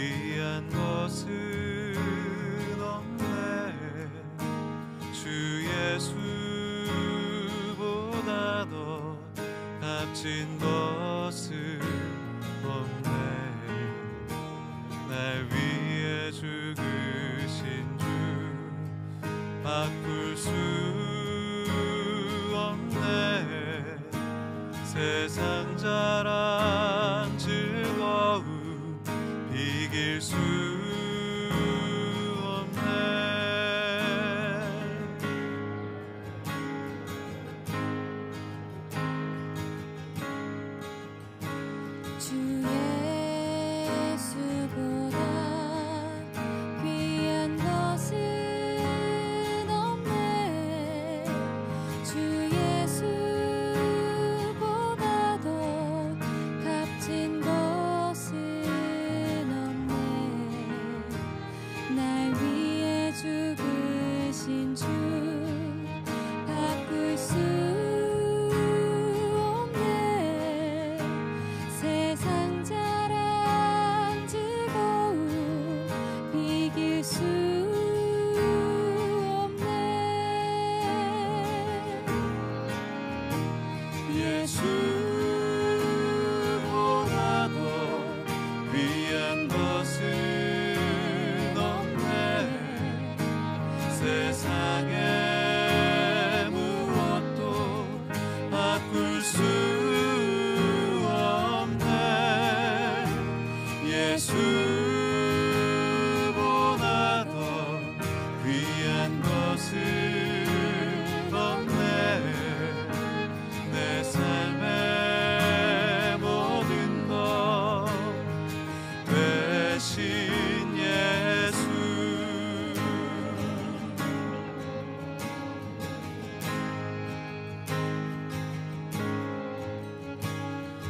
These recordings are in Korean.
귀한 것은 없네. 주 예수보다 더 값진 것은 없네. 날 위해 죽으신 주 바꿀 수 없네. 세상 자랑 즐거움 이길 수 예수보다 더 귀한 것은 없네. 내 삶의 모든 것 되신 예수.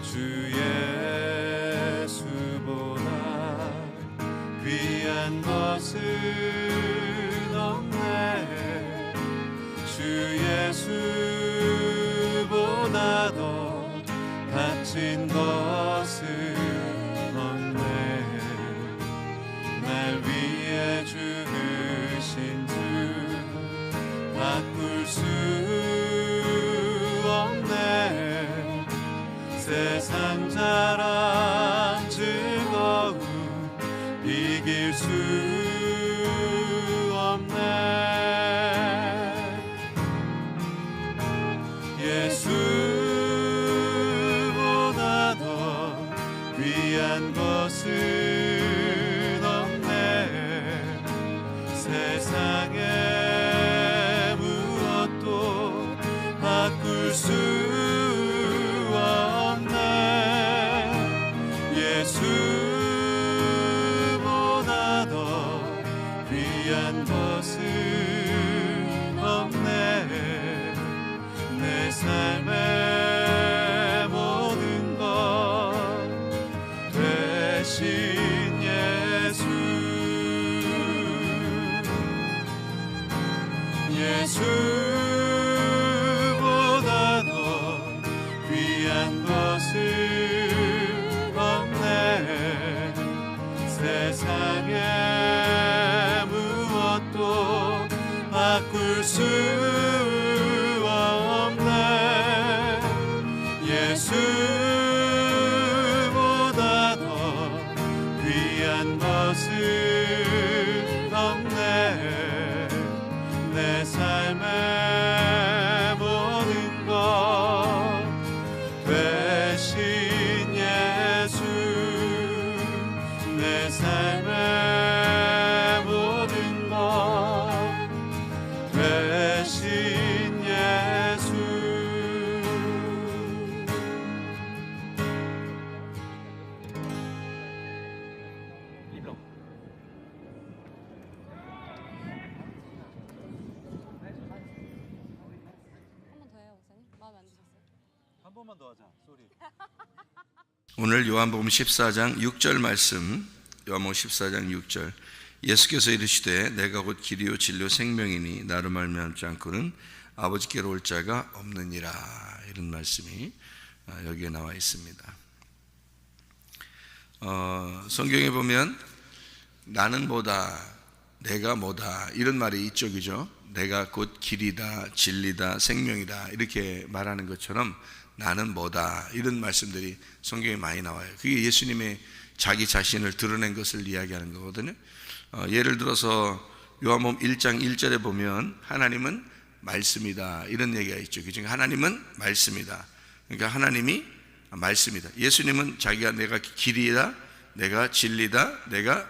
주 귀한 것은 없네. 주 예수보다 더 값진 것은 없네. 날 위해 죽으신 주 바꿀 수 없네. 세상 자랑 즐거움 이길 수 없네. 예수보다 더 귀한 것은 없네. 세상에 무엇도 바꿀 수 없네. 예수보다 더 귀한 것은 없네. 내 삶의 모든 것 되신 예수. 예수보다 더 귀한 것은 없네. 세상에 무엇도 바꿀 수 없네. 예수보다 더 귀한 것은 없네. 내 삶의 모든 것 되신 예수. 내 삶의 모든 것 되신 예수. 한 번만 더 하자. 소리. 오늘 요한복음 14장 6절 말씀, 요한복음 14장 6절. 예수께서 이르시되 내가 곧 길이요 진리요 생명이니 나로 말미암지 않고는 아버지께로 올 자가 없느니라. 이런 말씀이 여기에 나와 있습니다. 성경에 보면 나는 뭐다, 내가 뭐다 이런 말이 있죠, 그죠? 내가 곧 길이다, 진리다, 생명이다 이렇게 말하는 것처럼 나는 뭐다 이런 말씀들이 성경에 많이 나와요. 그게 예수님의 자기 자신을 드러낸 것을 이야기하는 거거든요. 예를 들어서 요한복음 1장 1절에 보면 하나님은 말씀이다 이런 얘기가 있죠. 그중에 하나님은 말씀이다. 그러니까 하나님이 말씀이다. 예수님은 자기가 내가 길이다, 내가 진리다, 내가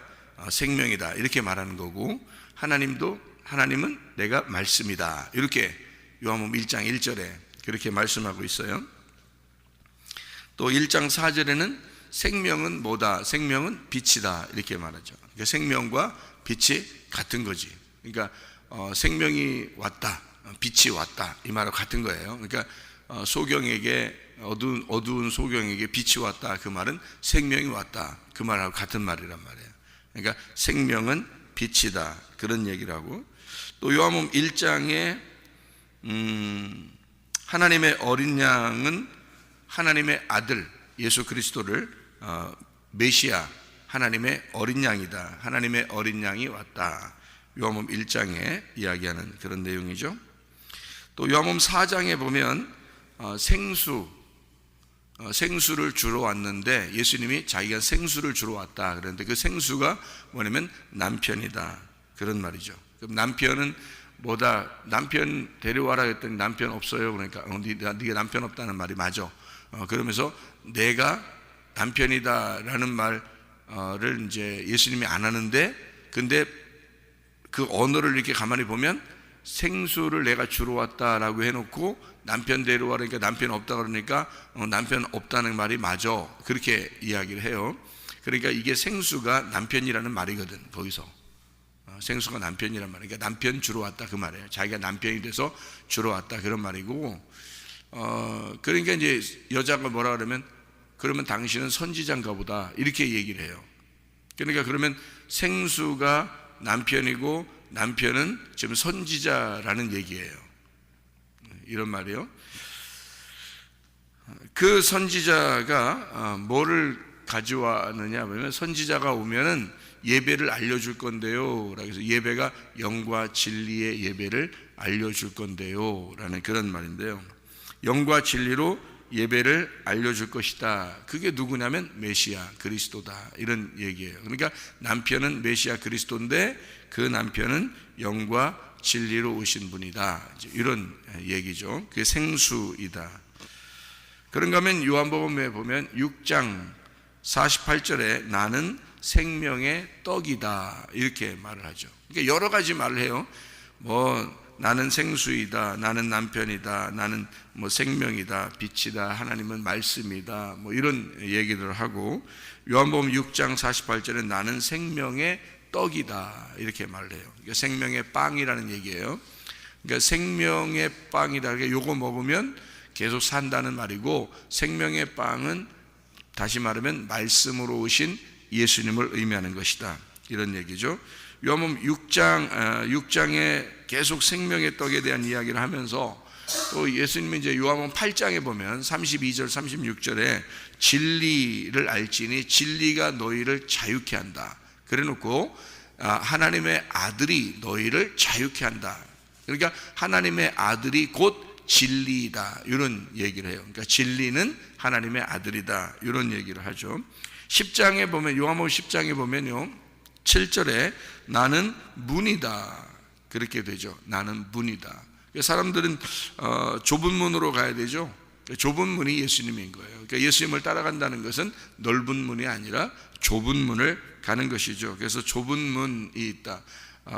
생명이다 이렇게 말하는 거고, 하나님은 내가 말씀이다 이렇게 요한복음 1장 1절에 그렇게 말씀하고 있어요. 또 1장 4절에는 생명은 뭐다, 생명은 빛이다 이렇게 말하죠. 그러니까 생명과 빛이 같은 거지. 그러니까 생명이 왔다, 빛이 왔다 이 말하고 같은 거예요. 그러니까 소경에게 어두운 소경에게 빛이 왔다, 그 말은 생명이 왔다 그 말하고 같은 말이란 말이에요. 그러니까 생명은 빛이다 그런 얘기를 하고, 또 요한복음 1장에 하나님의 어린 양은 하나님의 아들 예수 그리스도를 메시아, 하나님의 어린 양이다, 하나님의 어린 양이 왔다, 요한복음 1장에 이야기하는 그런 내용이죠. 또 요한복음 4장에 보면 생수를 주러 왔는데 예수님이 자기가 생수를 주러 왔다 그런데 그 생수가 뭐냐면 남편이다 그런 말이죠. 그럼 남편은 뭐다, 남편 데려와라 했더니 남편 없어요. 그러니까 네가 남편 없다는 말이 맞아. 그러면서 내가 남편이다라는 말을 이제 예수님이 안 하는데, 근데 그 언어를 이렇게 가만히 보면 생수를 내가 주러 왔다라고 해놓고 남편 데려와라니까 남편 없다 그러니까 남편 없다는 말이 맞아 그렇게 이야기를 해요. 그러니까 이게 생수가 남편이라는 말이거든. 거기서 생수가 남편이란 말이에요. 그러니까 남편 주러 왔다 그 말이에요. 자기가 남편이 돼서 주러 왔다 그런 말이고, 그러니까 이제 여자가 뭐라 그러면 당신은 선지자인가 보다 이렇게 얘기를 해요. 그러니까 그러면 생수가 남편이고 남편은 지금 선지자라는 얘기예요. 이런 말이요. 그 선지자가 뭐를 가져왔느냐 하면, 선지자가 오면은 예배를 알려줄 건데요. 그래서 예배가 영과 진리의 예배를 알려줄 건데요. 라는 그런 말인데요. 영과 진리로 예배를 알려줄 것이다. 그게 누구냐면 메시아 그리스도다 이런 얘기예요. 그러니까 남편은 메시아 그리스도인데 그 남편은 영과 진리로 오신 분이다 이런 얘기죠. 그게 생수이다. 그런가 하면 요한복음에 보면 6장 48절에 나는 생명의 떡이다 이렇게 말을 하죠. 그러니까 여러 가지 말을 해요. 나는 생수이다, 나는 남편이다, 나는 생명이다, 빛이다, 하나님은 말씀이다 이런 얘기들을 하고, 요한복음 6장 48절에 나는 생명의 떡이다 이렇게 말을 해요. 그러니까 생명의 빵이라는 얘기예요. 그러니까 생명의 빵이다. 그러니까 요거 먹으면 계속 산다는 말이고, 생명의 빵은 다시 말하면 말씀으로 오신 예수님을 의미하는 것이다 이런 얘기죠. 요한복음 6장에 계속 생명의 떡에 대한 이야기를 하면서, 또 예수님이 이제 요한복음 8장에 보면 32절 36절에 진리를 알지니 진리가 너희를 자유케 한다 그래 놓고 하나님의 아들이 너희를 자유케 한다. 그러니까 하나님의 아들이 곧 진리이다 이런 얘기를 해요. 그러니까 진리는 하나님의 아들이다 이런 얘기를 하죠. 10장에 보면, 요한복음 10장에 보면요 7절에 나는 문이다 그렇게 되죠. 나는 문이다. 사람들은 좁은 문으로 가야 되죠. 좁은 문이 예수님인 거예요. 그러니까 예수님을 따라간다는 것은 넓은 문이 아니라 좁은 문을 가는 것이죠. 그래서 좁은 문이 있다.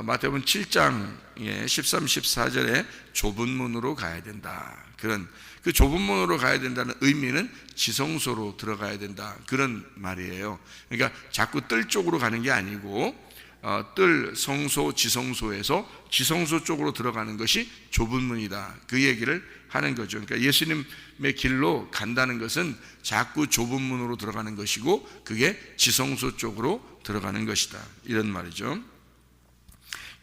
마태복음 7장에 13, 14절에 좁은 문으로 가야 된다. 그 좁은 문으로 가야 된다는 의미는 지성소로 들어가야 된다 그런 말이에요. 그러니까 자꾸 뜰 쪽으로 가는 게 아니고 뜰, 성소, 지성소에서 지성소 쪽으로 들어가는 것이 좁은 문이다 그 얘기를 하는 거죠. 그러니까 예수님의 길로 간다는 것은 자꾸 좁은 문으로 들어가는 것이고 그게 지성소 쪽으로 들어가는 것이다 이런 말이죠.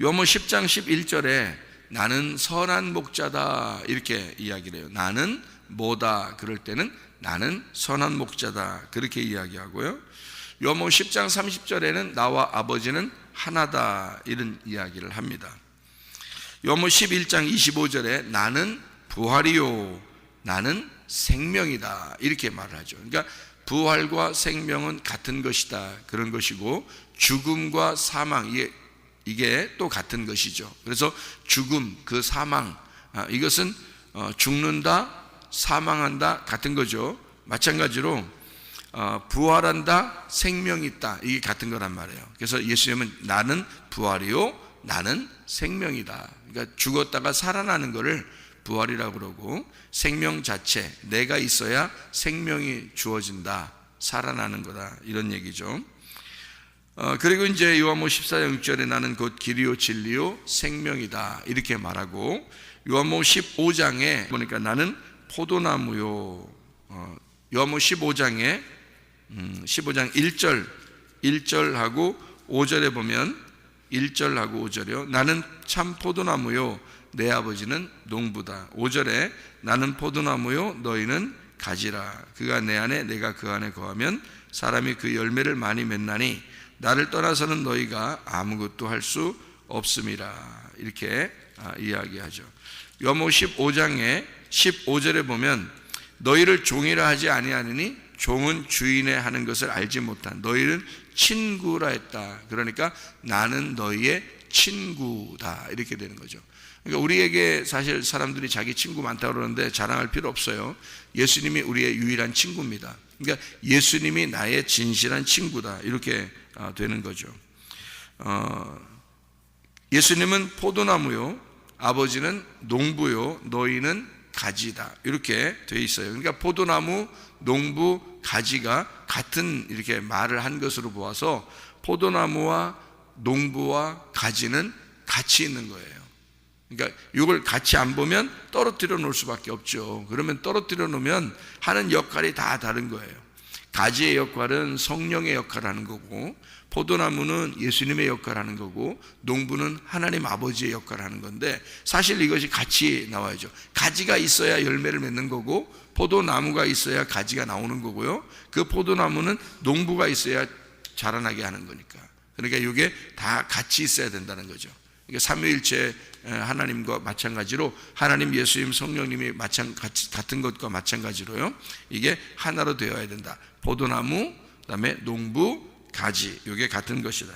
요한복음 10장 11절에 나는 선한 목자다 이렇게 이야기를 해요. 나는 뭐다 그럴 때는 나는 선한 목자다 그렇게 이야기하고요. 요한복음 10장 30절에는 나와 아버지는 하나다 이런 이야기를 합니다. 요한복음 11장 25절에 나는 부활이요 나는 생명이다 이렇게 말을 하죠. 그러니까 부활과 생명은 같은 것이다 그런 것이고, 죽음과 사망 이게 또 같은 것이죠. 그래서 죽음, 그 사망, 이것은 죽는다, 사망한다 같은 거죠. 마찬가지로 부활한다, 생명이 있다, 이게 같은 거란 말이에요. 그래서 예수님은 나는 부활이요 나는 생명이다. 그러니까 죽었다가 살아나는 것을 부활이라고 그러고, 생명 자체, 내가 있어야 생명이 주어진다, 살아나는 거다 이런 얘기죠. 그리고 이제 요한복음 14장 6절에 나는 곧 길이요 진리요 생명이다 이렇게 말하고, 요한복음 15장에 보니까 나는 포도나무요, 요한복음 15장 1절하고 5절에 보면 1절하고 5절이요 나는 참 포도나무요 내 아버지는 농부다. 5절에 나는 포도나무요 너희는 가지라. 그가 내 안에 내가 그 안에 거하면 사람이 그 열매를 많이 맺나니 나를 떠나서는 너희가 아무것도 할 수 없음이라 이렇게 이야기하죠. 요한복음 15장에 15절에 보면 너희를 종이라 하지 아니하느니 종은 주인의 하는 것을 알지 못한 너희는 친구라 했다. 그러니까 나는 너희의 친구다 이렇게 되는 거죠. 그러니까 우리에게 사실 사람들이 자기 친구 많다고 그러는데 자랑할 필요 없어요. 예수님이 우리의 유일한 친구입니다. 그러니까 예수님이 나의 진실한 친구다 이렇게 되는 거죠. 예수님은 포도나무요 아버지는 농부요 너희는 가지다 이렇게 되어 있어요. 그러니까 포도나무, 농부, 가지가 같은 이렇게 말을 한 것으로 보아서 포도나무와 농부와 가지는 같이 있는 거예요. 그러니까 이걸 같이 안 보면 떨어뜨려 놓을 수밖에 없죠. 그러면 떨어뜨려 놓으면 하는 역할이 다 다른 거예요. 가지의 역할은 성령의 역할을 하는 거고, 포도나무는 예수님의 역할을 하는 거고, 농부는 하나님 아버지의 역할을 하는 건데, 사실 이것이 같이 나와야죠. 가지가 있어야 열매를 맺는 거고, 포도나무가 있어야 가지가 나오는 거고요. 그 포도나무는 농부가 있어야 자라나게 하는 거니까. 그러니까 이게 다 같이 있어야 된다는 거죠. 그러니까 삼위일체 하나님과 마찬가지로 하나님, 예수님, 성령님이 같은 것과 마찬가지로요. 이게 하나로 되어야 된다. 포도나무, 그다음에 농부, 가지, 이게 같은 것이다.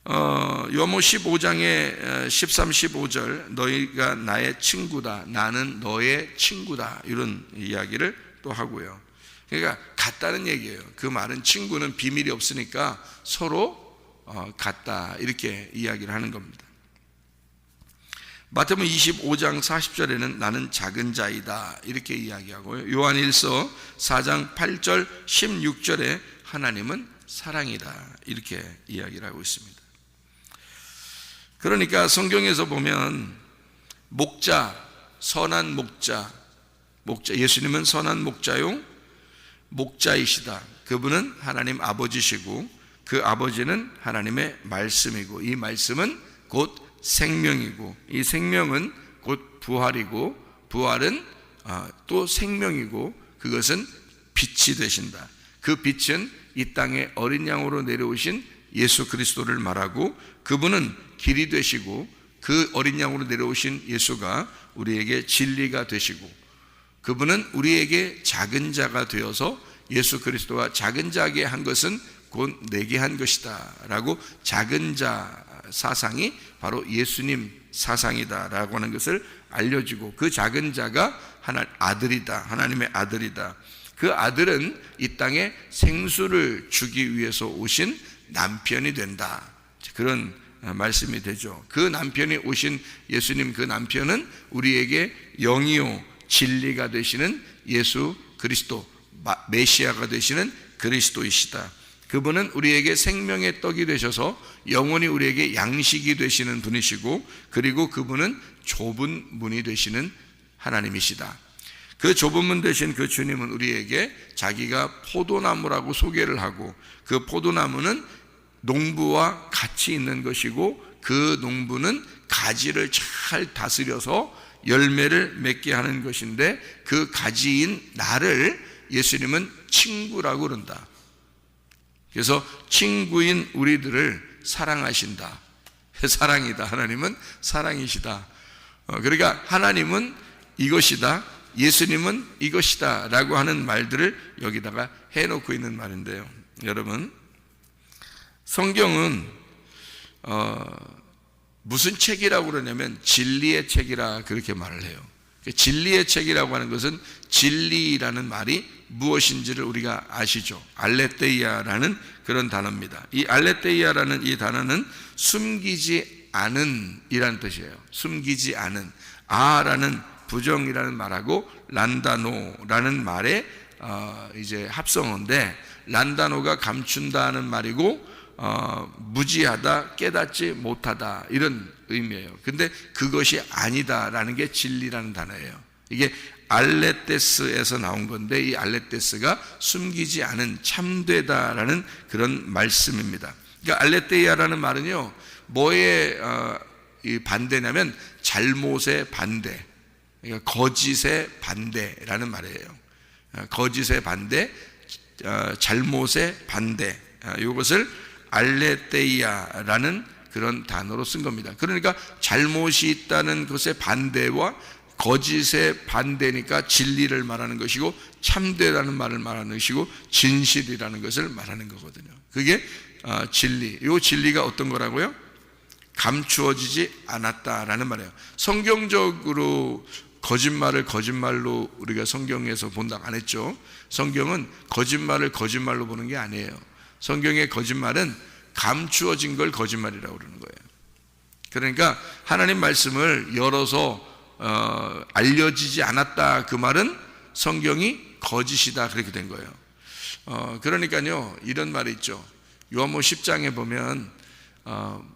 요한복음 15장의 13, 15절 너희가 나의 친구다, 나는 너의 친구다 이런 이야기를 또 하고요. 그러니까 같다는 얘기예요. 그 말은 친구는 비밀이 없으니까 서로 같다 이렇게 이야기를 하는 겁니다. 마태복음 25장 40절에는 나는 작은 자이다 이렇게 이야기하고요. 요한일서 4장 8절 16절에 하나님은 사랑이다 이렇게 이야기를 하고 있습니다. 그러니까 성경에서 보면 목자, 선한 목자, 예수님은 선한 목자요 목자이시다. 그분은 하나님 아버지시고 그 아버지는 하나님의 말씀이고, 이 말씀은 곧 생명이고, 이 생명은 곧 부활이고, 부활은 또 생명이고, 그것은 빛이 되신다. 그 빛은 이 땅에 어린 양으로 내려오신 예수 그리스도를 말하고, 그분은 길이 되시고, 그 어린 양으로 내려오신 예수가 우리에게 진리가 되시고, 그분은 우리에게 작은 자가 되어서 예수 그리스도가 작은 자에게 한 것은 곧 내게 한 것이다 라고, 작은 자 사상이 바로 예수님 사상이다 라고 하는 것을 알려주고, 그 작은 자가 아들이다, 하나님의 아들이다. 그 아들은 이 땅에 생수를 주기 위해서 오신 남편이 된다, 그런 말씀이 되죠. 그 남편이 오신 예수님, 그 남편은 우리에게 영이요 진리가 되시는 예수 그리스도, 메시아가 되시는 그리스도이시다. 그분은 우리에게 생명의 떡이 되셔서 영원히 우리에게 양식이 되시는 분이시고, 그리고 그분은 좁은 문이 되시는 하나님이시다. 그 좁은 문 되신 그 주님은 우리에게 자기가 포도나무라고 소개를 하고, 그 포도나무는 농부와 같이 있는 것이고, 그 농부는 가지를 잘 다스려서 열매를 맺게 하는 것인데, 그 가지인 나를 예수님은 친구라고 그런다. 그래서 친구인 우리들을 사랑하신다. 사랑이다. 하나님은 사랑이시다. 그러니까 하나님은 이것이다, 예수님은 이것이다 라고 하는 말들을 여기다가 해놓고 있는 말인데요. 여러분, 성경은 무슨 책이라고 그러냐면 진리의 책이라 그렇게 말을 해요. 진리의 책이라고 하는 것은 진리라는 말이 무엇인지를 우리가 아시죠. 알레테이아라는 그런 단어입니다. 이 알레테이아라는 이 단어는 숨기지 않은 이라는 뜻이에요. 숨기지 않은. 아라는 부정이라는 말하고 란다노라는 말의 이제 합성어인데, 란다노가 감춘다는 말이고 무지하다, 깨닫지 못하다 이런 의미예요. 근데 그것이 아니다라는 게 진리라는 단어예요. 이게 알레테스에서 나온 건데, 이 알레테스가 숨기지 않은, 참되다라는 그런 말씀입니다. 그러니까 알레테이아라는 말은요, 뭐의 이 반대냐면 잘못의 반대, 그러니까 거짓의 반대라는 말이에요. 거짓의 반대, 잘못의 반대, 이것을 알레테이아라는 그런 단어로 쓴 겁니다. 그러니까 잘못이 있다는 것의 반대와 거짓의 반대니까 진리를 말하는 것이고, 참되라는 말을 말하는 것이고, 진실이라는 것을 말하는 거거든요. 그게 진리. 이 진리가 어떤 거라고요? 감추어지지 않았다라는 말이에요. 성경적으로 거짓말을 거짓말로 우리가 성경에서 본다고 안 했죠. 성경은 거짓말을 거짓말로 보는 게 아니에요. 성경의 거짓말은 감추어진 걸 거짓말이라고 그러는 거예요. 그러니까 하나님 말씀을 열어서 알려지지 않았다, 그 말은 성경이 거짓이다, 그렇게 된 거예요. 그러니까요, 이런 말이 있죠. 요한복음 10장에 보면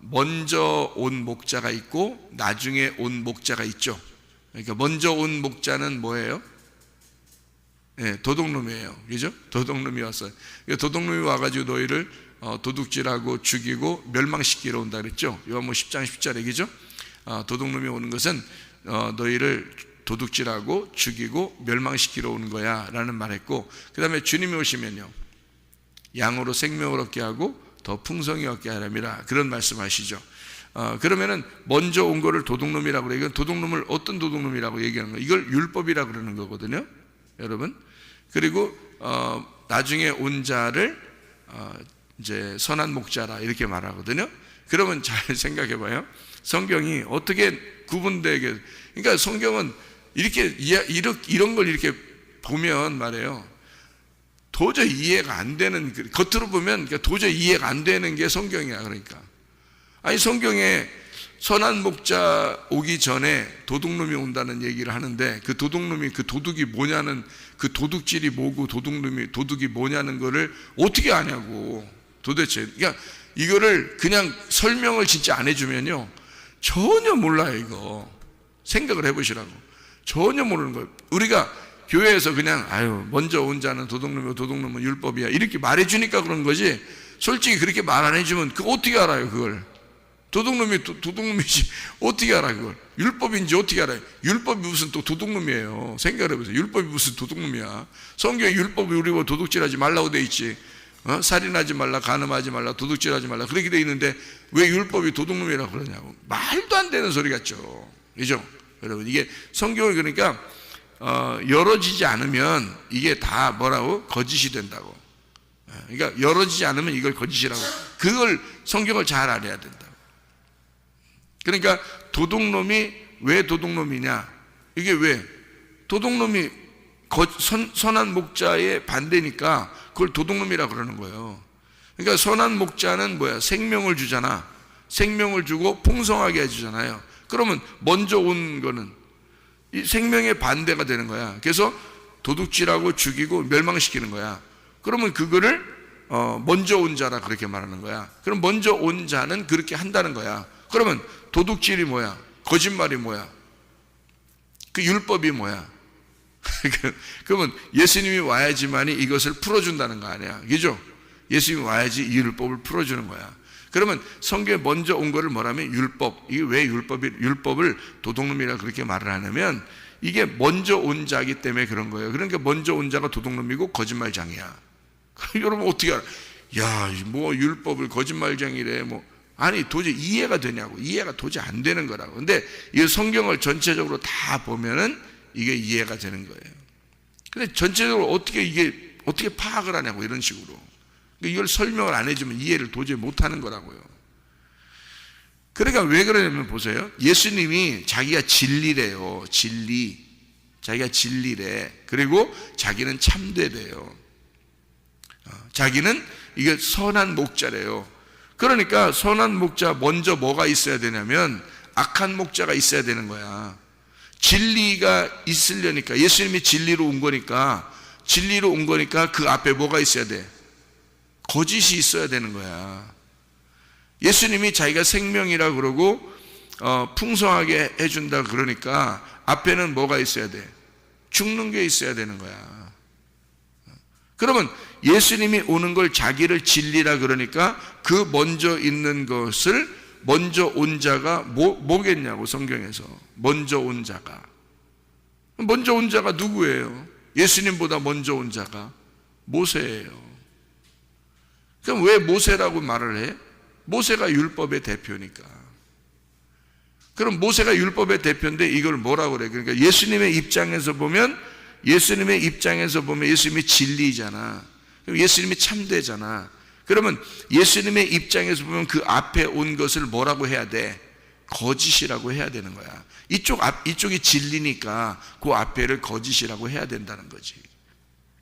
먼저 온 목자가 있고 나중에 온 목자가 있죠. 그러니까 먼저 온 목자는 뭐예요? 네, 도둑놈이에요. 그죠? 도둑놈이 왔어요. 도둑놈이 와가지고 너희를 도둑질하고 죽이고 멸망시키러 온다 그랬죠. 요한복음 10장 10절 얘기죠. 도둑놈이 오는 것은 너희를 도둑질하고 죽이고 멸망시키러 오는 거야 라는 말했고, 그 다음에 주님이 오시면요, 양으로 생명을 얻게 하고 더 풍성히 얻게 하람이라, 그런 말씀하시죠. 그러면은 먼저 온 거를 도둑놈이라고 그래요. 이건 도둑놈을 어떤 도둑놈이라고 얘기하는 거예요? 이걸 율법이라고 그러는 거거든요, 여러분. 그리고 나중에 온 자를 이제 선한 목자라 이렇게 말하거든요. 그러면 잘 생각해 봐요. 성경이 어떻게 구분되게, 그러니까 성경은 이런 걸 이렇게 보면 말이에요, 도저히 이해가 안 되는, 겉으로 보면 도저히 이해가 안 되는 게 성경이야. 그러니까 아니, 성경에 선한 목자 오기 전에 도둑놈이 온다는 얘기를 하는데, 그 도둑놈이, 그 도둑이 뭐냐는, 그 도둑질이 뭐고 도둑이 뭐냐는 거를 어떻게 아냐고 도대체. 그러니까 이거를 그냥 설명을 진짜 안 해주면요 전혀 몰라요. 이거 생각을 해보시라고. 전혀 모르는 거예요. 우리가 교회에서 그냥 먼저 온 자는 도둑놈이고 도둑놈은 율법이야 이렇게 말해주니까 그런 거지, 솔직히 그렇게 말 안 해주면 그거 어떻게 알아요? 그걸 도둑놈이 도둑놈이지 어떻게 알아? 그걸 율법인지 어떻게 알아요? 율법이 무슨 또 도둑놈이에요. 생각을 해보세요. 율법이 무슨 도둑놈이야. 성경에 율법이 우리 뭐 도둑질하지 말라고 돼 있지, 살인하지 말라, 간음하지 말라, 도둑질하지 말라 그렇게 돼 있는데 왜 율법이 도둑놈이라고 그러냐고. 말도 안 되는 소리 같죠. 그죠? 여러분, 이게 성경을 그러니까 열어지지 않으면 이게 다 뭐라고? 거짓이 된다고. 그러니까 열어지지 않으면 이걸 거짓이라고. 그걸 성경을 잘 알아야 된다. 그러니까 도둑놈이 왜 도둑놈이냐? 이게 왜? 도둑놈이 선한 목자의 반대니까 그걸 도둑놈이라고 그러는 거예요. 그러니까 선한 목자는 뭐야? 생명을 주잖아. 생명을 주고 풍성하게 해주잖아요. 그러면 먼저 온 거는 이 생명의 반대가 되는 거야. 그래서 도둑질하고 죽이고 멸망시키는 거야. 그러면 그거를 먼저 온 자라 그렇게 말하는 거야. 그럼 먼저 온 자는 그렇게 한다는 거야. 그러면 도둑질이 뭐야? 거짓말이 뭐야? 그 율법이 뭐야? 그러면 예수님이 와야지만이 이것을 풀어준다는 거 아니야. 그죠? 예수님이 와야지 이 율법을 풀어주는 거야. 그러면 성경에 먼저 온 거를 뭐라면 율법. 이게 왜 율법을 도둑놈이라 그렇게 말을 하냐면 이게 먼저 온 자이기 때문에 그런 거예요. 그러니까 먼저 온 자가 도둑놈이고 거짓말장이야. 여러분 어떻게 알아? 야, 뭐 율법을 거짓말쟁이래 뭐. 아니 도저히 이해가 되냐고. 이해가 도저히 안 되는 거라고. 근데 이 성경을 전체적으로 다 보면은 이게 이해가 되는 거예요. 근데 전체적으로 어떻게 파악을 하냐고, 이런 식으로. 이걸 설명을 안 해주면 이해를 도저히 못 하는 거라고요. 그러니까 왜 그러냐면 보세요. 예수님이 자기가 진리래요. 진리. 자기가 진리래. 그리고 자기는 참되래요. 자기는 이게 선한 목자래요. 그러니까 선한 목자 먼저 뭐가 있어야 되냐면 악한 목자가 있어야 되는 거야. 진리가 있으려니까, 예수님이 진리로 온 거니까, 그 앞에 뭐가 있어야 돼? 거짓이 있어야 되는 거야. 예수님이 자기가 생명이라 그러고 풍성하게 해준다 그러니까 앞에는 뭐가 있어야 돼? 죽는 게 있어야 되는 거야. 그러면 예수님이 오는 걸 자기를 진리라 그러니까 그 먼저 있는 것을 먼저 온 자가 뭐겠냐고, 성경에서. 먼저 온 자가 누구예요? 예수님보다 먼저 온 자가 모세예요. 그럼 왜 모세라고 말을 해? 모세가 율법의 대표니까. 그럼 모세가 율법의 대표인데 이걸 뭐라고 그래? 그러니까 예수님의 입장에서 보면 예수님이 진리잖아. 그럼 예수님이 참되잖아. 그러면 예수님의 입장에서 보면 그 앞에 온 것을 뭐라고 해야 돼? 거짓이라고 해야 되는 거야. 이쪽이 진리니까 그 앞에를 거짓이라고 해야 된다는 거지.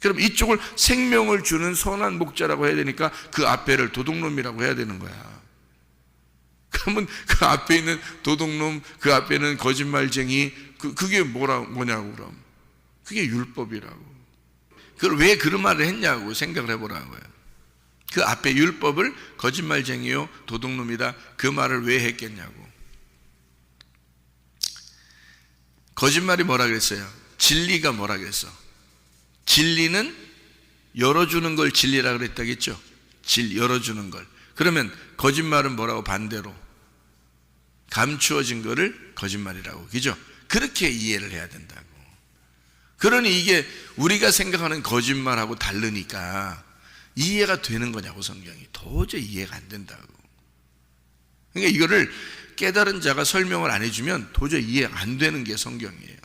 그럼 이쪽을 생명을 주는 선한 목자라고 해야 되니까 그 앞에를 도둑놈이라고 해야 되는 거야. 그러면 그 앞에 있는 도둑놈, 그 앞에는 거짓말쟁이, 그게 뭐냐고 그럼. 그게 율법이라고. 그걸 왜 그런 말을 했냐고 생각을 해보라고요. 그 앞에 율법을 거짓말쟁이요 도둑놈이다, 그 말을 왜 했겠냐고. 거짓말이 뭐라 그랬어요? 진리가 뭐라 그랬어? 진리는 열어주는 걸 진리라 그랬다겠죠? 열어주는 걸. 그러면 거짓말은 뭐라고? 반대로 감추어진 거를 거짓말이라고. 그죠? 그렇게 이해를 해야 된다고. 그러니 이게 우리가 생각하는 거짓말하고 다르니까 이해가 되는 거냐고, 성경이. 도저히 이해가 안 된다고. 그러니까 이거를 깨달은 자가 설명을 안 해주면 도저히 이해 안 되는 게 성경이에요.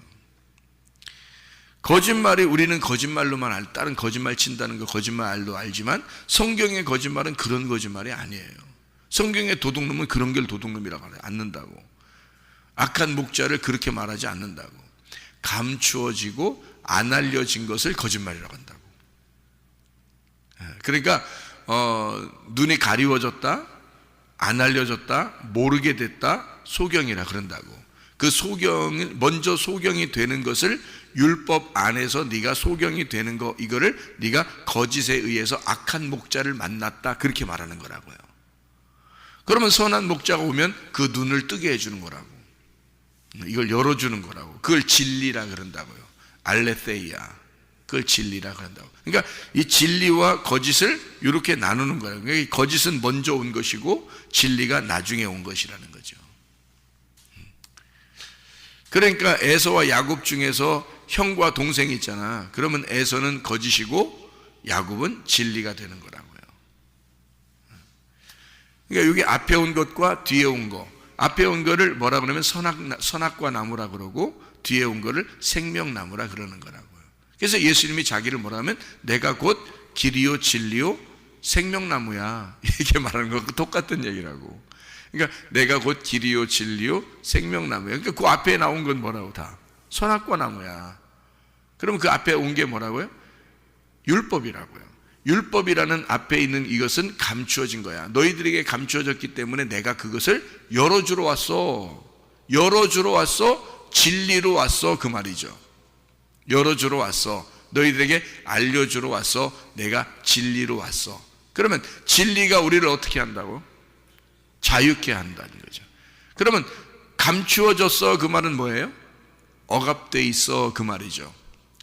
거짓말이, 우리는 거짓말로만 다른 거짓말 친다는 거 거짓말로 알지만 성경의 거짓말은 그런 거짓말이 아니에요. 성경의 도둑놈은 그런 걸 도둑놈이라고 하지 않는다고. 악한 목자를 그렇게 말하지 않는다고. 감추어지고 안 알려진 것을 거짓말이라고 한다고. 그러니까 눈이 가리워졌다, 안 알려졌다, 모르게 됐다, 소경이라 그런다고. 그 먼저 소경이 되는 것을 율법 안에서 네가 소경이 되는 거, 이거를 네가 거짓에 의해서 악한 목자를 만났다, 그렇게 말하는 거라고요. 그러면 선한 목자가 오면 그 눈을 뜨게 해주는 거라고. 이걸 열어주는 거라고. 그걸 진리라 그런다고요. 알레테이아, 그걸 진리라 그런다고. 그러니까 이 진리와 거짓을 이렇게 나누는 거예요. 그러니까 거짓은 먼저 온 것이고 진리가 나중에 온 것이라는 거죠. 그러니까 에서와 야곱 중에서 형과 동생이 있잖아. 그러면 에서는 거짓이고 야곱은 진리가 되는 거라고요. 그러니까 여기 앞에 온 것과 뒤에 온 것, 앞에 온 거를 뭐라 그러면 선악과 나무라 그러고 뒤에 온 거를 생명나무라 그러는 거라고요. 그래서 예수님이 자기를 뭐라 하면 내가 곧 길이요 진리요 생명나무야, 이렇게 말하는 거하고 똑같은 얘기라고. 그러니까 내가 곧 길이요 진리요 생명나무야. 그러니까 그 앞에 나온 건 뭐라고? 다 선악과 나무야. 그럼 그 앞에 온 게 뭐라고요? 율법이라고요. 율법이라는 앞에 있는 이것은 감추어진 거야. 너희들에게 감추어졌기 때문에 내가 그것을 열어주러 왔어. 열어주러 왔어. 진리로 왔어, 그 말이죠. 열어주러 왔어. 너희들에게 알려주러 왔어. 내가 진리로 왔어. 그러면 진리가 우리를 어떻게 한다고? 자유케 한다는 거죠. 그러면 감추어졌어, 그 말은 뭐예요? 억압돼 있어, 그 말이죠.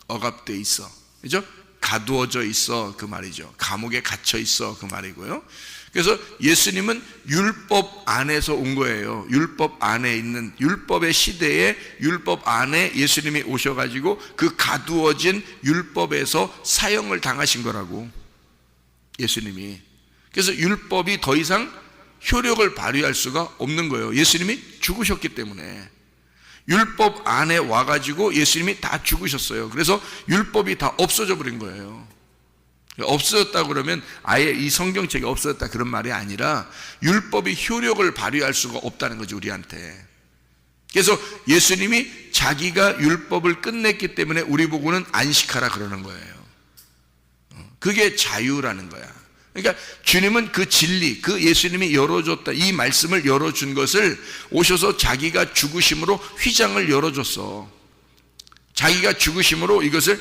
억압돼 있어, 그죠? 가두어져 있어, 그 말이죠. 감옥에 갇혀 있어, 그 말이고요. 그래서 예수님은 율법 안에서 온 거예요. 율법 안에 있는, 율법의 시대에 율법 안에 예수님이 오셔가지고 그 가두어진 율법에서 사형을 당하신 거라고. 예수님이 그래서 율법이 더 이상 효력을 발휘할 수가 없는 거예요. 예수님이 죽으셨기 때문에. 율법 안에 와가지고 예수님이 다 죽으셨어요. 그래서 율법이 다 없어져 버린 거예요. 없어졌다 그러면 아예 이 성경책이 없어졌다 그런 말이 아니라 율법이 효력을 발휘할 수가 없다는 거죠, 우리한테. 그래서 예수님이 자기가 율법을 끝냈기 때문에 우리 보고는 안식하라 그러는 거예요. 그게 자유라는 거야. 그러니까 주님은 그 진리, 그 예수님이 열어줬다, 이 말씀을 열어준 것을 오셔서 자기가 죽으심으로 휘장을 열어줬어. 자기가 죽으심으로 이것을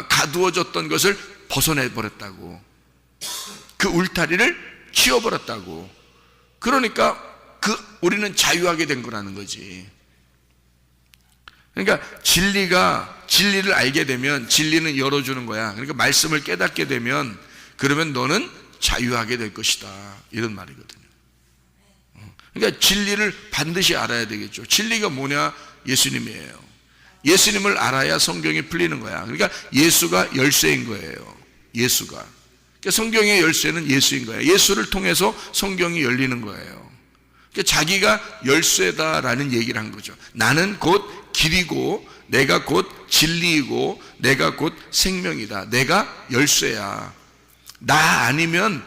가두어졌던 것을 벗어내버렸다고. 그 울타리를 치워버렸다고. 그러니까 우리는 자유하게 된 거라는 거지. 그러니까 진리를 알게 되면 진리는 열어주는 거야. 그러니까 말씀을 깨닫게 되면 그러면 너는 자유하게 될 것이다, 이런 말이거든요. 그러니까 진리를 반드시 알아야 되겠죠. 진리가 뭐냐? 예수님이에요. 예수님을 알아야 성경이 풀리는 거야. 그러니까 예수가 열쇠인 거예요. 예수가. 그러니까 성경의 열쇠는 예수인 거예요. 예수를 통해서 성경이 열리는 거예요. 그러니까 자기가 열쇠다라는 얘기를 한 거죠. 나는 곧 길이고 내가 곧 진리이고 내가 곧 생명이다. 내가 열쇠야. 나 아니면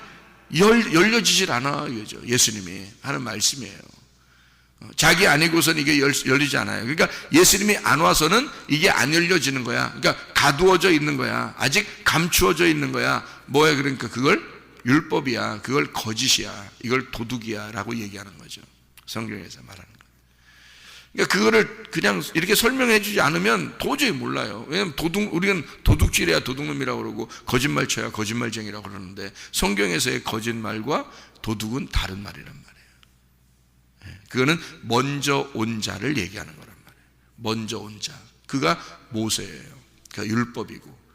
열려지질 않아, 이거죠. 예수님이 하는 말씀이에요. 자기 아니고선 이게 열리지 않아요. 그러니까 예수님이 안 와서는 이게 안 열려지는 거야. 그러니까 가두어져 있는 거야. 아직 감추어져 있는 거야. 뭐야? 그러니까 그걸 율법이야. 그걸 거짓이야. 이걸 도둑이야 라고 얘기하는 거죠. 성경에서 말하는 거. 그러니까 그거를 그냥 이렇게 설명해 주지 않으면 도저히 몰라요. 왜냐하면 우리는 도둑질이야 도둑놈이라고 그러고 거짓말 쳐야 거짓말쟁이라고 그러는데 성경에서의 거짓말과 도둑은 다른 말이란 말이에요. 그거는 먼저 온 자를 얘기하는 거란 말이에요. 먼저 온 자. 그가 모세예요. 그가 율법이고.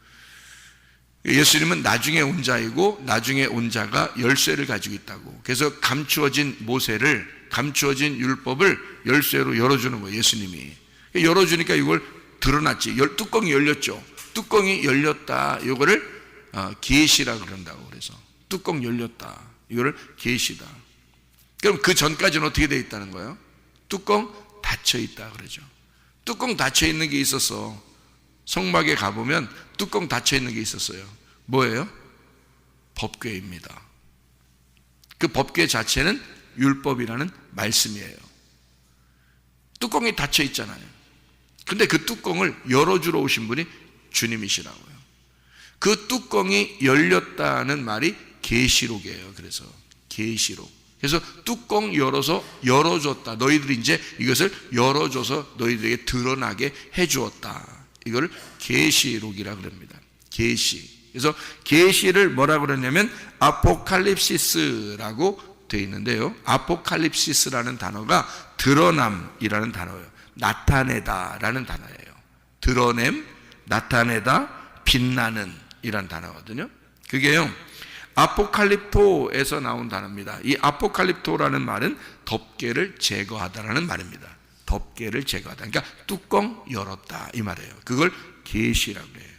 예수님은 나중에 온 자이고 나중에 온 자가 열쇠를 가지고 있다고. 그래서 감추어진 율법을 열쇠로 열어주는 거예요, 예수님이. 열어주니까 이걸 드러났지. 뚜껑이 열렸죠. 뚜껑이 열렸다. 이거를 계시라 그런다고. 그래서 뚜껑 열렸다. 이거를 계시다. 그럼 그 전까지는 어떻게 되어 있다는 거예요? 뚜껑 닫혀 있다 그러죠. 뚜껑 닫혀 있는 게 있었어. 성막에 가보면 뚜껑 닫혀 있는 게 있었어요. 뭐예요? 법궤입니다. 그 법궤 자체는 율법이라는 말씀이에요. 뚜껑이 닫혀 있잖아요. 근데 그 뚜껑을 열어주러 오신 분이 주님이시라고요. 그 뚜껑이 열렸다는 말이 계시록이에요. 그래서 계시록. 그래서 뚜껑 열어줬다. 너희들이 이제 이것을 열어줘서 너희들에게 드러나게 해주었다. 이걸 계시록이라 그럽니다. 계시. 그래서 계시를 뭐라 그러냐면 아포칼립시스라고 되어 있는데요. 아포칼립시스라는 단어가 드러남이라는 단어예요. 나타내다라는 단어예요. 드러냄, 나타내다, 빛나는 이란 단어거든요. 그게요, 아포칼립토에서 나온 단어입니다. 이 아포칼립토라는 말은 덮개를 제거하다라는 말입니다. 덮개를 제거하다. 그러니까 뚜껑 열었다 이 말이에요. 그걸 계시라고 해요.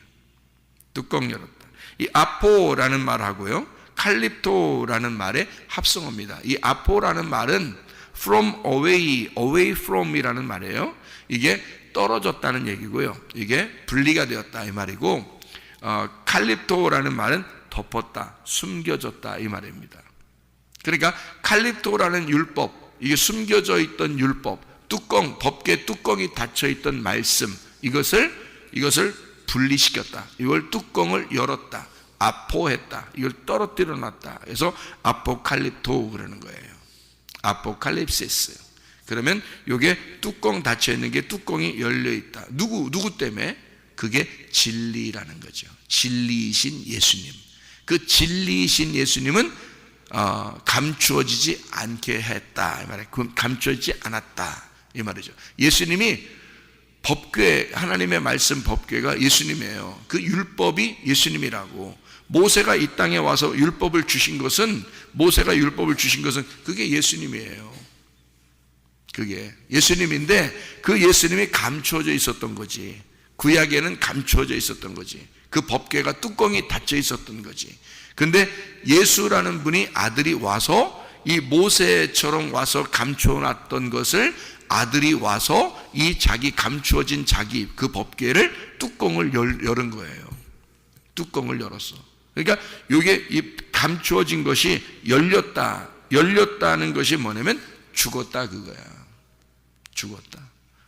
뚜껑 열었다. 이 아포라는 말하고요, 칼립토라는 말의 합성어입니다. 이 아포라는 말은 from away from이라는 말이에요. 이게 떨어졌다는 얘기고요. 이게 분리가 되었다 이 말이고, 칼립토라는 말은 덮었다, 숨겨졌다 이 말입니다. 그러니까 칼립토라는 율법, 이게 숨겨져 있던 율법, 뚜껑, 덮개 뚜껑이 닫혀 있던 말씀, 이것을 분리시켰다. 이걸 뚜껑을 열었다, 아포했다, 이걸 떨어뜨려 놨다. 그래서 아포칼립토 그러는 거예요. 아포칼립시스. 그러면 이게 뚜껑 닫혀 있는 게 뚜껑이 열려 있다. 누구 때문에? 그게 진리라는 거죠. 진리이신 예수님. 그 진리이신 예수님은 감추어지지 않게 했다 이 말이에요. 감추어지지 않았다 이 말이죠. 예수님이 법궤, 하나님의 말씀 법궤가 예수님이에요. 그 율법이 예수님이라고. 모세가 이 땅에 와서 율법을 주신 것은, 모세가 율법을 주신 것은 그게 예수님이에요. 그게 예수님인데 그 예수님이 감추어져 있었던 거지. 구약에는 감추어져 있었던 거지. 그 법궤가 뚜껑이 닫혀 있었던 거지. 근데 예수라는 분이 아들이 와서 이 모세처럼 와서 감춰놨던 것을 아들이 와서 이 자기 감추어진 자기 그 법궤를 뚜껑을 열은 거예요. 뚜껑을 열었어. 그러니까 이게 이 감추어진 것이 열렸다는 것이 뭐냐면 죽었다 그거야. 죽었다.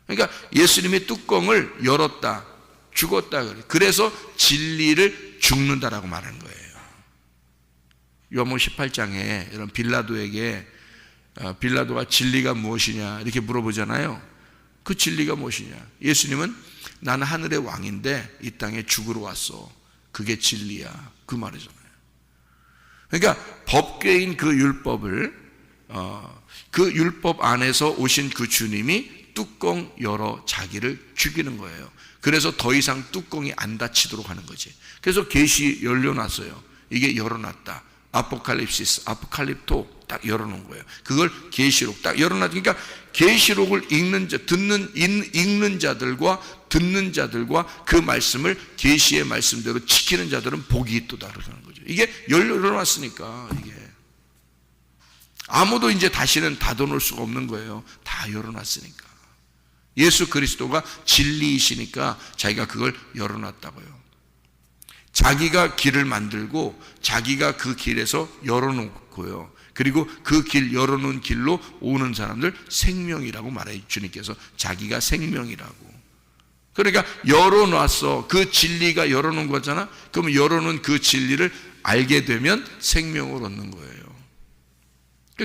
그러니까 예수님이 뚜껑을 열었다. 죽었다 그래. 그래서 진리를 죽는다라고 말하는 거예요. 요한복음 18장에 이런 빌라도에게 빌라도가 진리가 무엇이냐 이렇게 물어보잖아요. 그 진리가 무엇이냐? 예수님은 나는 하늘의 왕인데 이 땅에 죽으러 왔어. 그게 진리야. 그 말이잖아요. 그러니까 법궤인 그 율법을 그 율법 안에서 오신 그 주님이 뚜껑 열어 자기를 죽이는 거예요. 그래서 더 이상 뚜껑이 안 닫히도록 하는 거지. 그래서 계시 열려놨어요. 이게 열어놨다. 아포칼립시스, 아포칼립토 딱 열어놓은 거예요. 그걸 계시록 딱 열어놨으니까 계시록을 읽는 자들과 듣는 자들과 그 말씀을 계시의 말씀대로 지키는 자들은 복이 있도다 그러는 거죠. 이게 열어놨으니까 이게 아무도 이제 다시는 닫아놓을 수가 없는 거예요. 다 열어놨으니까. 예수 그리스도가 진리이시니까 자기가 그걸 열어놨다고요. 자기가 길을 만들고 자기가 그 길에서 열어놓고요. 그리고 그 길 열어놓은 길로 오는 사람들 생명이라고 말해 주님께서 자기가 생명이라고. 그러니까 열어놨어. 그 진리가 열어놓은 거잖아. 그럼 열어놓은 그 진리를 알게 되면 생명을 얻는 거예요.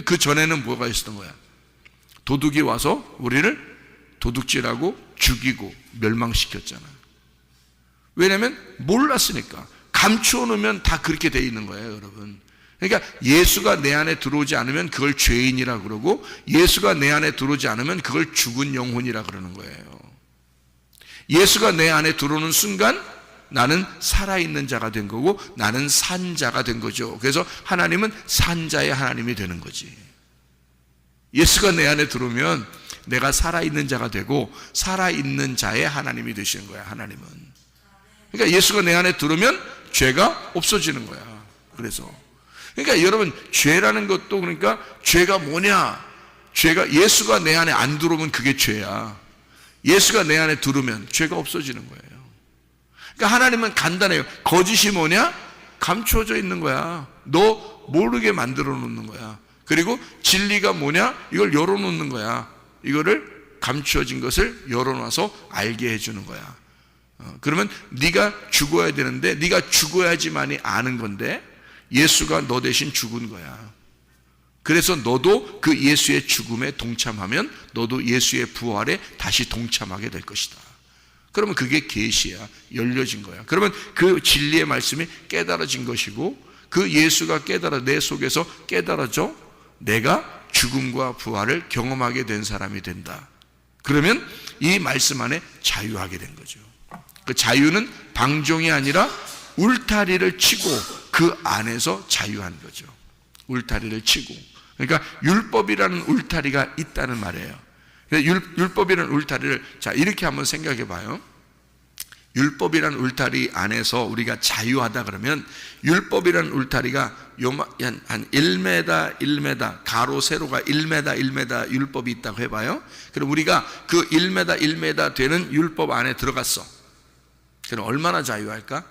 그 전에는 뭐가 있었던 거야? 도둑이 와서 우리를 도둑질하고 죽이고 멸망시켰잖아. 왜냐하면 몰랐으니까. 감추어 놓으면 다 그렇게 돼 있는 거예요, 여러분. 그러니까 예수가 내 안에 들어오지 않으면 그걸 죄인이라 그러고 예수가 내 안에 들어오지 않으면 그걸 죽은 영혼이라 그러는 거예요. 예수가 내 안에 들어오는 순간 나는 살아있는 자가 된 거고 나는 산 자가 된 거죠. 그래서 하나님은 산자의 하나님이 되는 거지. 예수가 내 안에 들어오면 내가 살아있는 자가 되고 살아있는 자의 하나님이 되시는 거야. 하나님은. 그러니까 예수가 내 안에 들어오면 죄가 없어지는 거야. 그래서 그러니까 여러분 죄라는 것도 그러니까 죄가 뭐냐? 죄가 예수가 내 안에 안 들어오면 그게 죄야. 예수가 내 안에 들어오면 죄가 없어지는 거예요. 그러니까 하나님은 간단해요. 거짓이 뭐냐? 감추어져 있는 거야. 너 모르게 만들어 놓는 거야. 그리고 진리가 뭐냐? 이걸 열어놓는 거야. 이거를 감추어진 것을 열어놔서 알게 해주는 거야. 그러면 네가 죽어야 되는데 네가 죽어야지만이 아는 건데 예수가 너 대신 죽은 거야. 그래서 너도 그 예수의 죽음에 동참하면 너도 예수의 부활에 다시 동참하게 될 것이다. 그러면 그게 계시야. 열려진 거야. 그러면 그 진리의 말씀이 깨달아진 것이고 그 예수가 내 속에서 깨달아져 내가 죽음과 부활을 경험하게 된 사람이 된다. 그러면 이 말씀 안에 자유하게 된 거죠. 그 자유는 방종이 아니라 울타리를 치고 그 안에서 자유한 거죠. 울타리를 치고. 그러니까 율법이라는 울타리가 있다는 말이에요. 율법이라는 울타리를 자 이렇게 한번 생각해 봐요. 율법이라는 울타리 안에서 우리가 자유하다 그러면 율법이라는 울타리가 한 1m 가로 세로가 1m 율법이 있다고 해봐요. 그럼 우리가 그 1m 되는 율법 안에 들어갔어. 그럼 얼마나 자유할까?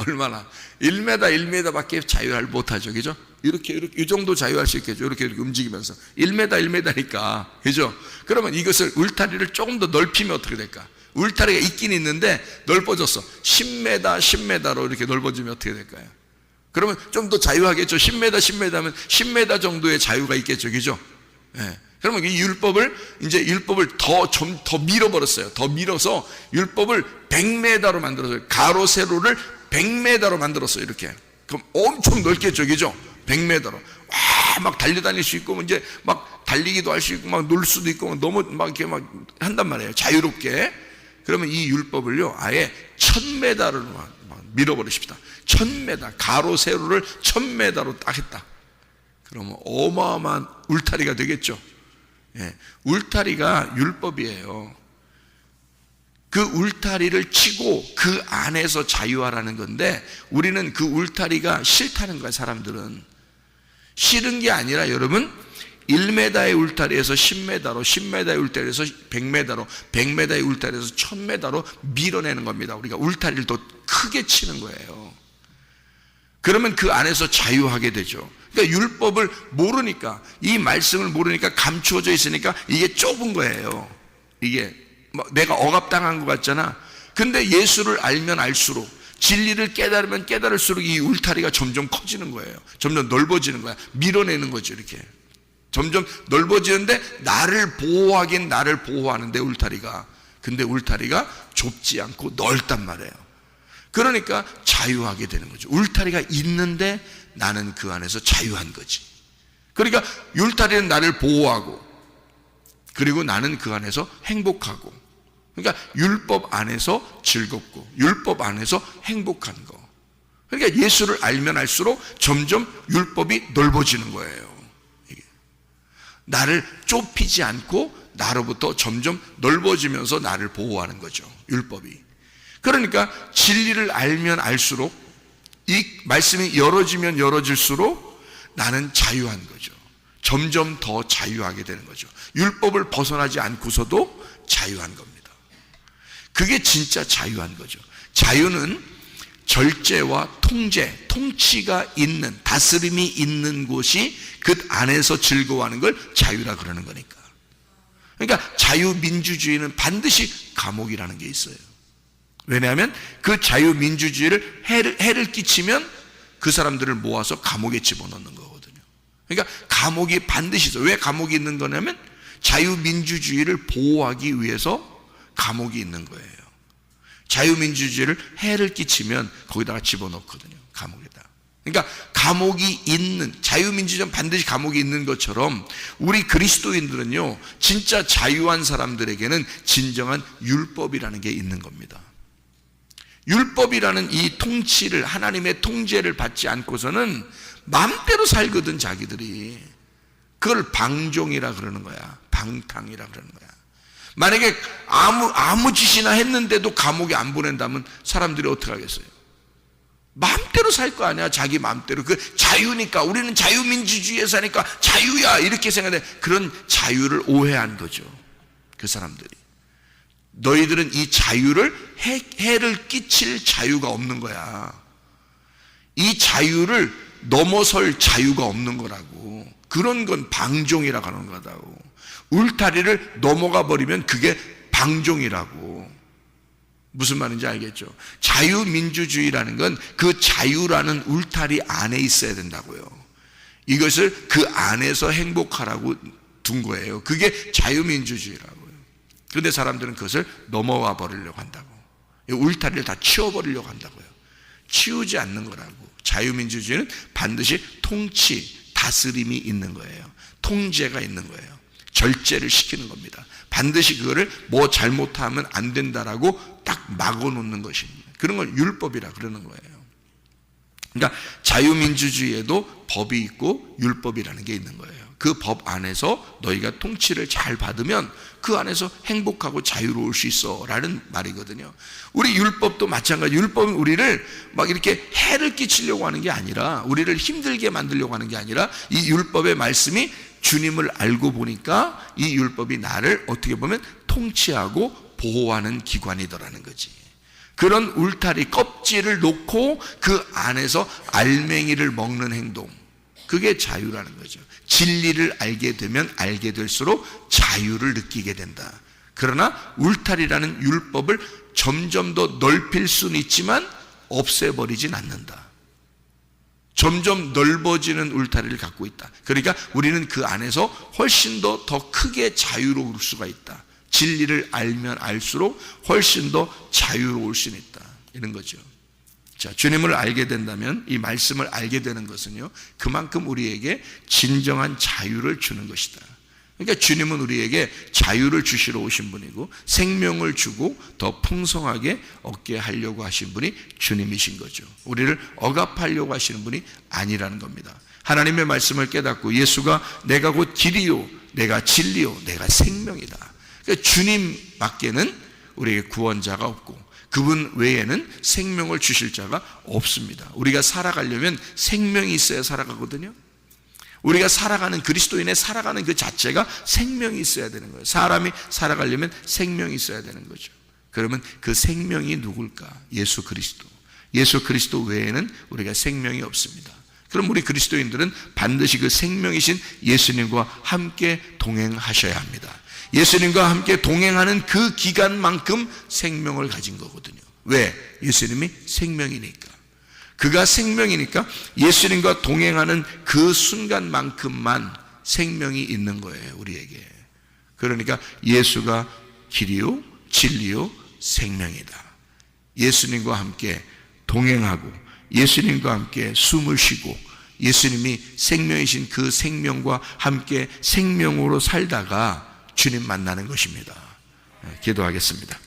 얼마나 1m 밖에 자유할 못하죠. 그죠? 이렇게 이 정도 자유할 수 있겠죠. 이렇게 움직이면서 1m니까 그죠? 그러면 이것을 울타리를 조금 더 넓히면 어떻게 될까? 울타리가 있긴 있는데 넓어졌어. 10m로 이렇게 넓어지면 어떻게 될까요? 그러면 좀 더 자유하겠죠. 10m 하면 10m 정도의 자유가 있겠죠. 그죠? 예. 그러면 이 율법을 좀 더 밀어버렸어요. 더 밀어서 율법을 100m로 만들었어요. 가로 세로를 100m로 만들었어요. 이렇게. 그럼 엄청 넓겠죠. 그죠? 100m로. 와, 막 달려다닐 수 있고, 이제 막 달리기도 할 수 있고, 막 놀 수도 있고, 너무 막 이렇게 막 한단 말이에요. 자유롭게. 그러면 이 율법을요, 아예 1000m로 막 밀어버리십시다. 1000m. 가로 세로를 1000m로 딱 했다. 그러면 어마어마한 울타리가 되겠죠. 예. 울타리가 율법이에요. 그 울타리를 치고 그 안에서 자유하라는 건데, 우리는 그 울타리가 싫다는 거야. 사람들은 싫은 게 아니라, 여러분, 1m의 울타리에서 10m로, 10m의 울타리에서 100m로, 100m의 울타리에서 1000m로 밀어내는 겁니다. 우리가 울타리를 더 크게 치는 거예요. 그러면 그 안에서 자유하게 되죠. 그러니까 율법을 모르니까, 이 말씀을 모르니까, 감추어져 있으니까 이게 좁은 거예요. 이게 내가 억압당한 것 같잖아. 근데 예수를 알면 알수록, 진리를 깨달으면 깨달을수록 이 울타리가 점점 커지는 거예요. 점점 넓어지는 거야. 밀어내는 거죠. 이렇게 점점 넓어지는데, 나를 보호하긴 나를 보호하는데 울타리가, 근데 울타리가 좁지 않고 넓단 말이에요. 그러니까 자유하게 되는 거죠. 울타리가 있는데 나는 그 안에서 자유한 거지. 그러니까 울타리는 나를 보호하고, 그리고 나는 그 안에서 행복하고, 그러니까 율법 안에서 즐겁고, 율법 안에서 행복한 거. 그러니까 예수를 알면 알수록 점점 율법이 넓어지는 거예요. 나를 좁히지 않고 나로부터 점점 넓어지면서 나를 보호하는 거죠, 율법이. 그러니까 진리를 알면 알수록, 이 말씀이 열어지면 열어질수록 나는 자유한 거죠. 점점 더 자유하게 되는 거죠. 율법을 벗어나지 않고서도 자유한 겁니다. 그게 진짜 자유한 거죠. 자유는 절제와 통제, 통치가 있는, 다스림이 있는 곳이 그 안에서 즐거워하는 걸 자유라 그러는 거니까. 그러니까 자유민주주의는 반드시 감옥이라는 게 있어요. 왜냐하면 그 자유민주주의를 해를 끼치면 그 사람들을 모아서 감옥에 집어넣는 거거든요. 그러니까 감옥이 반드시 있어요. 왜 감옥이 있는 거냐면 자유민주주의를 보호하기 위해서 감옥이 있는 거예요. 자유민주주의를 해를 끼치면 거기다가 집어넣거든요, 감옥에다. 그러니까 감옥이 있는, 자유민주주의는 반드시 감옥이 있는 것처럼 우리 그리스도인들은요, 진짜 자유한 사람들에게는 진정한 율법이라는 게 있는 겁니다. 율법이라는 이 통치를, 하나님의 통제를 받지 않고서는 마음대로 살거든, 자기들이. 그걸 방종이라 그러는 거야. 방탕이라 그러는 거야. 만약에 아무 짓이나 했는데도 감옥에 안 보낸다면 사람들이 어떻게 하겠어요? 마음대로 살 거 아니야, 자기 마음대로. 그 자유니까, 우리는 자유민주주의에 사니까 자유야, 이렇게 생각해. 그런 자유를 오해한 거죠, 그 사람들이. 너희들은 이 자유를 해를 끼칠 자유가 없는 거야. 이 자유를 넘어설 자유가 없는 거라고. 그런 건 방종이라고 하는 거다고. 울타리를 넘어가 버리면 그게 방종이라고. 무슨 말인지 알겠죠? 자유민주주의라는 건 그 자유라는 울타리 안에 있어야 된다고요. 이것을 그 안에서 행복하라고 둔 거예요. 그게 자유민주주의라고요. 그런데 사람들은 그것을 넘어와 버리려고 한다고. 울타리를 다 치워버리려고 한다고요. 치우지 않는 거라고. 자유민주주의는 반드시 통치, 다스림이 있는 거예요. 통제가 있는 거예요. 절제를 시키는 겁니다. 반드시 그거를 뭐 잘못하면 안 된다라고 딱 막아놓는 것입니다. 그런 걸 율법이라 그러는 거예요. 그러니까 자유민주주의에도 법이 있고 율법이라는 게 있는 거예요. 그 법 안에서 너희가 통치를 잘 받으면 그 안에서 행복하고 자유로울 수 있어 라는 말이거든요. 우리 율법도 마찬가지. 율법은 우리를 막 이렇게 해를 끼치려고 하는 게 아니라, 우리를 힘들게 만들려고 하는 게 아니라, 이 율법의 말씀이 주님을 알고 보니까 이 율법이 나를 어떻게 보면 통치하고 보호하는 기관이더라는 거지. 그런 울타리 껍질을 놓고 그 안에서 알맹이를 먹는 행동, 그게 자유라는 거죠. 진리를 알게 되면 알게 될수록 자유를 느끼게 된다. 그러나 울타리라는 율법을 점점 더 넓힐 수는 있지만 없애버리진 않는다. 점점 넓어지는 울타리를 갖고 있다. 그러니까 우리는 그 안에서 훨씬 더 크게 자유로울 수가 있다. 진리를 알면 알수록 훨씬 더 자유로울 수는 있다. 이런 거죠. 자, 주님을 알게 된다면, 이 말씀을 알게 되는 것은요, 그만큼 우리에게 진정한 자유를 주는 것이다. 그러니까 주님은 우리에게 자유를 주시러 오신 분이고, 생명을 주고 더 풍성하게 얻게 하려고 하신 분이 주님이신 거죠. 우리를 억압하려고 하시는 분이 아니라는 겁니다. 하나님의 말씀을 깨닫고 예수가 내가 곧 길이요, 내가 진리요, 내가 생명이다. 그러니까 주님밖에는 우리에게 구원자가 없고 그분 외에는 생명을 주실 자가 없습니다. 우리가 살아가려면 생명이 있어야 살아가거든요. 우리가 살아가는, 그리스도인의 살아가는 그 자체가 생명이 있어야 되는 거예요. 사람이 살아가려면 생명이 있어야 되는 거죠. 그러면 그 생명이 누굴까? 예수 그리스도. 예수 그리스도 외에는 우리가 생명이 없습니다. 그럼 우리 그리스도인들은 반드시 그 생명이신 예수님과 함께 동행하셔야 합니다. 예수님과 함께 동행하는 그 기간만큼 생명을 가진 거거든요. 왜? 예수님이 생명이니까. 그가 생명이니까 예수님과 동행하는 그 순간만큼만 생명이 있는 거예요, 우리에게. 그러니까 예수가 길이요, 진리요, 생명이다. 예수님과 함께 동행하고 예수님과 함께 숨을 쉬고 예수님이 생명이신 그 생명과 함께 생명으로 살다가 주님 만나는 것입니다. 기도하겠습니다.